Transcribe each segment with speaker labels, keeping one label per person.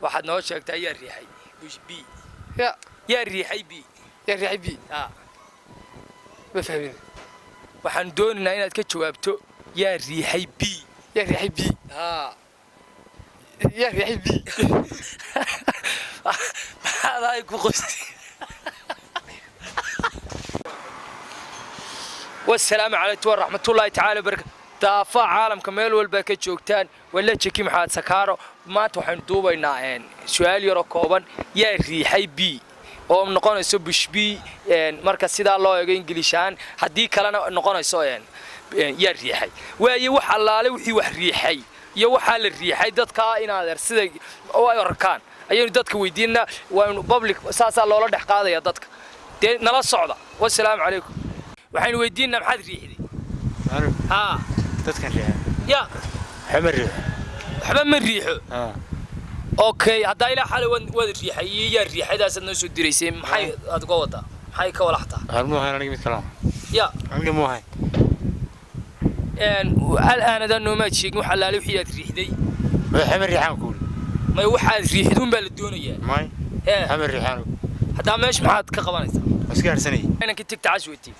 Speaker 1: waxaad noo sheegtaa yaa riixay bush b yaa riixay b
Speaker 2: ما فاهمين
Speaker 1: waxaan doonaynaa inaad ka jawaabto yaa riixay b
Speaker 2: يا ريحي بي يا ريحي بي
Speaker 1: maxaad ay ku qosti والسلام عليكم ورحمة الله تعالى وبركاته دافع عالم كمال والباكة جوكتان ولا تشكي محاد سكارو ما توحن دوبينا سؤال يرو كوبان يا ريحي بي oo noqonayso bushbi marka sida loo eego inglishaan hadii kalena noqonayso yaa riixay waaye wax allaale wixii wax riixay iyo waxa la riixay dadka inaad sida oo ay arkaan ayaynu dadka weydiinaa waa public saasa loola dhex qaadaya dadka nala socda wassalaamu calaykum waxaynu weydiinaa maxaad riixday
Speaker 3: dadkan riixay
Speaker 1: ya
Speaker 3: waxba
Speaker 1: ma riixo اوكي هدا الى حاله واد ريحي يا ريحداس نو سو ديريسay maxay aad uga wada maxay ka walaxtaa
Speaker 3: harmo hayna mid kala
Speaker 1: ya
Speaker 3: aniga mo hay
Speaker 1: الان هذا نو ما sheegin waxa laali wixii aad riixday
Speaker 3: waxay riixan kuul
Speaker 1: may waxaad riixdun baa la doonayaa
Speaker 3: may hamar riixan
Speaker 1: hada meesh maxaad ka qabanaysaa
Speaker 3: askaarsanay
Speaker 1: inaan ka tagta caswati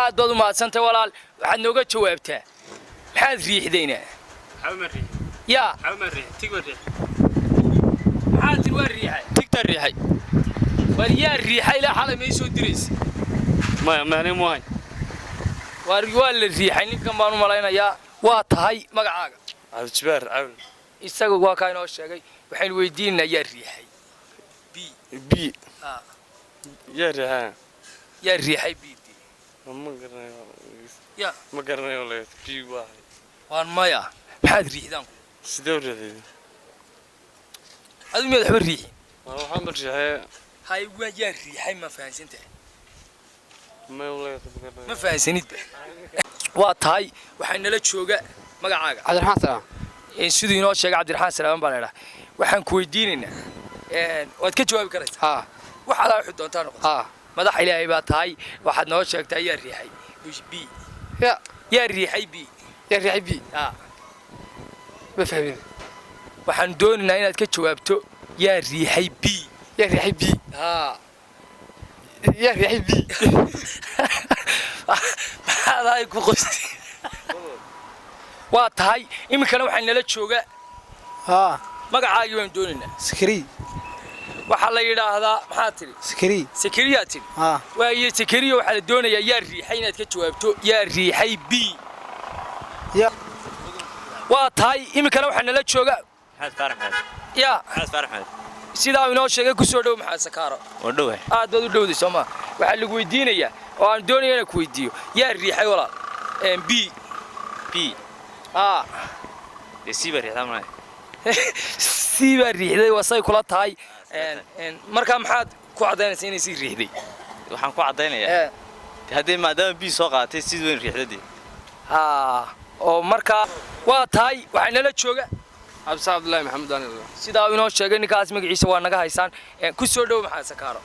Speaker 1: aad baad u maadsantay walaal waxaad nooga jawaabtaa maxaad riixdayna
Speaker 3: hamar riix
Speaker 1: ya
Speaker 3: hamar riix tigmar riix
Speaker 1: حاضر وريحي تقدر ريحي وريا الريحي لا حاله ما يسو دريس
Speaker 3: ما انا موي
Speaker 1: وريوال الريحي ninkan baan u malaynayaa waa tahay magacaaga
Speaker 3: abjibar awl
Speaker 1: isagu waa ka inoo sheegay waxaan weydiinaa yaa riixay
Speaker 3: b yaa
Speaker 1: riixay b
Speaker 3: ma garanayo le b
Speaker 1: waan maya maxaad riixdaan
Speaker 3: sidoo reeday
Speaker 1: aduu madax riixi
Speaker 3: waxaan barjahay
Speaker 1: hay waa riixay ma fahansantahay
Speaker 3: ma
Speaker 1: fahansanid waa tahay waxaan nala jooga magacaaga
Speaker 2: Cabdiraxmaan Salaam
Speaker 1: sidoo inoo sheegay Cabdiraxmaan Salaam baa leeyahay waxaan ku weydiinaynaa waad ka jawaabi karaysaa waxa la wixii doontaa noqdo madax ilaahay baa tahay waxaad noo sheegtaa yaa riixay bush b yaa riixay b
Speaker 2: ما فاهمين
Speaker 1: waxaan doonaynaa inaad ka jawaabto yaa riixay b
Speaker 2: يا ريحي بي يا ريحي بي
Speaker 1: maxaad ay ku qosti waa tahay iminkana waxaan nala jooga magacaagii waan doonaynaa
Speaker 2: سكري
Speaker 1: waxa la yiraahdaa maxaa tiri sakariya tiri waaye sakariya waxa la doonayaa yaa riixay inaad ka jawaabto yaa riixay b waa tahay iminkana waxaan nala jooga يا sidaa inoo sheegay ku soo dhow maxaa sakaaro
Speaker 3: oo dhow
Speaker 1: aad baad u dhowday Soomaa waxa lagu weydiinayaa oo aan doonayaa inaan ku weydiiyo yaa riixay walaal b
Speaker 3: desiba riixamay
Speaker 1: siiba riixday wasay kula tahay marka maxaad ku cadaynaysaa inay sii riixday
Speaker 3: waxaan ku cadaynayaa hadii maadaama b soo qaatay sidoo weyn riixday
Speaker 1: oo marka waa tahay waxa nala jooga
Speaker 2: عبد الله محمد داني
Speaker 1: sidaa inoo sheegay ninkaas magaciisa waa naga haysaan ku soo dhow maxaa sakaaro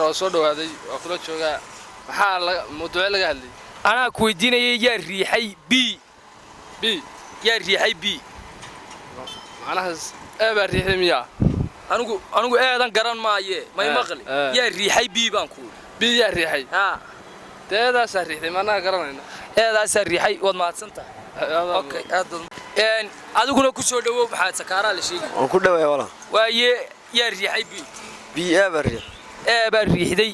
Speaker 2: oo soo dhawaaday waa kula jooga maxaa mawduuc laga hadlay
Speaker 1: anaa ku weydiinayay yaa riixay b yaa riixay b
Speaker 2: macnahaas baa riixay miya
Speaker 1: anigu eedan garan maaye may maqli yaa riixay b baan ku
Speaker 2: yaa riixay teedaas riixay maana garanayna
Speaker 1: eedaas riixay wad maadsantahay okay adiguna ku soo dhawow maxaa sakaara la sheegay
Speaker 4: oo ku dhaweey wala
Speaker 1: waaye yaa riixay b
Speaker 4: baa riixay
Speaker 1: baa riixday